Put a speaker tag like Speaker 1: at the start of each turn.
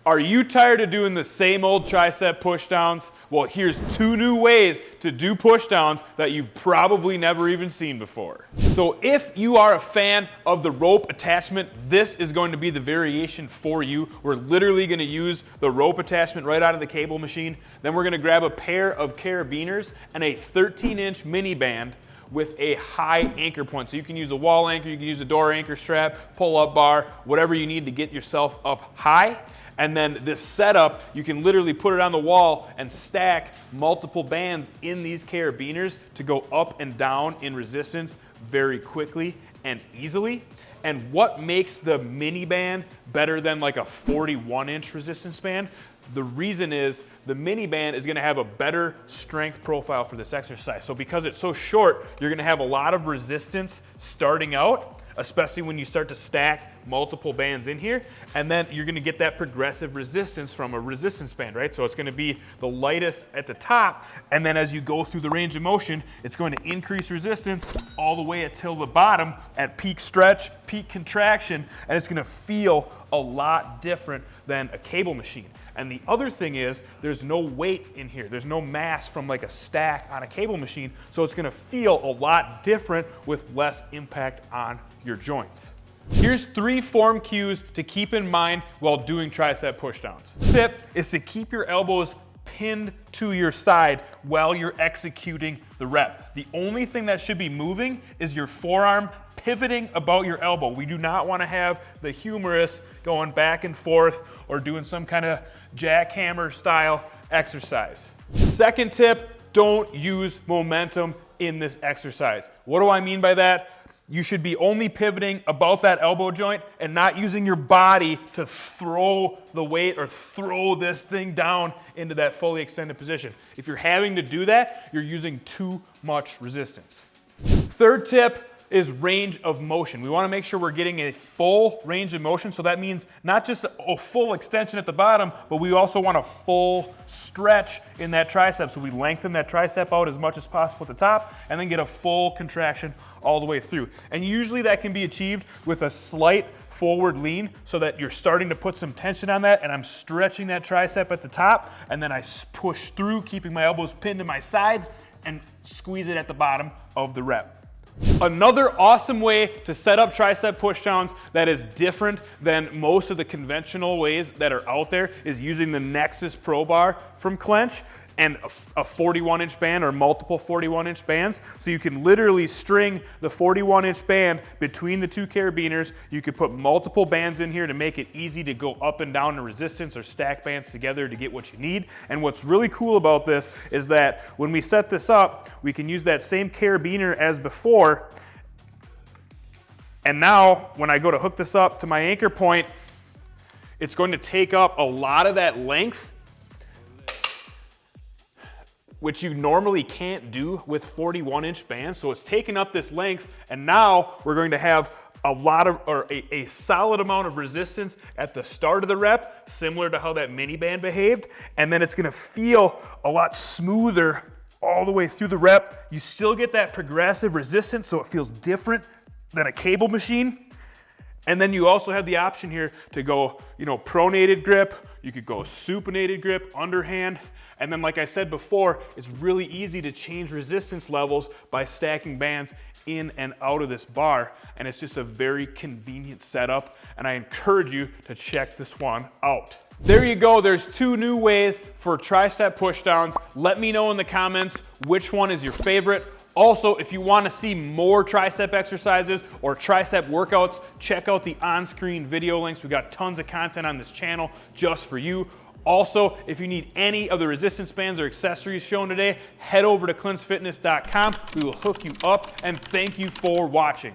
Speaker 1: Are you tired of doing the same old tricep pushdowns? Well, here's 2 new ways to do pushdowns that you've probably never even seen before. So if you are a fan of the rope attachment, this is going to be the variation for you. We're literally going to use the rope attachment right out of the cable machine. Then we're going to grab a pair of carabiners and a 13-inch mini band with a high anchor point. So you can use a wall anchor, you can use a door anchor strap, pull-up bar, whatever you need to get yourself up high. And then this setup, you can literally put it on the wall and stack multiple bands in these carabiners to go up and down in resistance very quickly and easily. And what makes the mini band better than like a 41-inch resistance band? The reason is the mini band is going to have a better strength profile for this exercise. So because it's so short, you're going to have a lot of resistance starting out, especially when you start to stack multiple bands in here, and then you're going to get that progressive resistance from a resistance band, right? So it's going to be the lightest at the top, and then as you go through the range of motion, it's going to increase resistance all the way until the bottom at peak stretch, peak contraction, and it's going to feel a lot different than a cable machine. And the other thing is there's no weight in here. There's no mass from like a stack on a cable machine, so it's going to feel a lot different with less impact on your joints. Here's 3 form cues to keep in mind while doing tricep pushdowns. Tip is to keep your elbows pinned to your side while you're executing the rep. The only thing that should be moving is your forearm pivoting about your elbow. We do not want to have the humerus going back and forth or doing some kind of jackhammer style exercise. Second tip, don't use momentum in this exercise. What do I mean by that? You should be only pivoting about that elbow joint and not using your body to throw the weight or throw this thing down into that fully extended position. If you're having to do that, you're using too much resistance. Third tip is range of motion. We want to make sure we're getting a full range of motion. So that means not just a full extension at the bottom, but we also want a full stretch in that tricep. So we lengthen that tricep out as much as possible at the top and then get a full contraction all the way through. And usually that can be achieved with a slight forward lean so that you're starting to put some tension on that, and I'm stretching that tricep at the top, and then I push through, keeping my elbows pinned to my sides and squeeze it at the bottom of the rep. Another awesome way to set up tricep pushdowns that is different than most of the conventional ways that are out there is using the Nexus Pro Bar from Clench and a 41-inch band or multiple 41-inch bands. So you can literally string the 41-inch band between the 2 carabiners. You could put multiple bands in here to make it easy to go up and down in resistance or stack bands together to get what you need. And what's really cool about this is that when we set this up, we can use that same carabiner as before. And now when I go to hook this up to my anchor point, it's going to take up a lot of that length, which you normally can't do with 41-inch bands. So it's taken up this length, and now we're going to have a solid amount of resistance at the start of the rep, similar to how that mini band behaved, and then it's gonna feel a lot smoother all the way through the rep. You still get that progressive resistance, so it feels different than a cable machine. And then you also have the option here to go, pronated grip. You could go supinated grip, underhand. And then like I said before, it's really easy to change resistance levels by stacking bands in and out of this bar. And it's just a very convenient setup. And I encourage you to check this one out. There you go. There's 2 new ways for tricep pushdowns. Let me know in the comments which one is your favorite. Also, if you want to see more tricep exercises or tricep workouts, check out the on-screen video links. We got tons of content on this channel just for you. Also, if you need any of the resistance bands or accessories shown today, head over to clintsfitness.com. We will hook you up, and thank you for watching.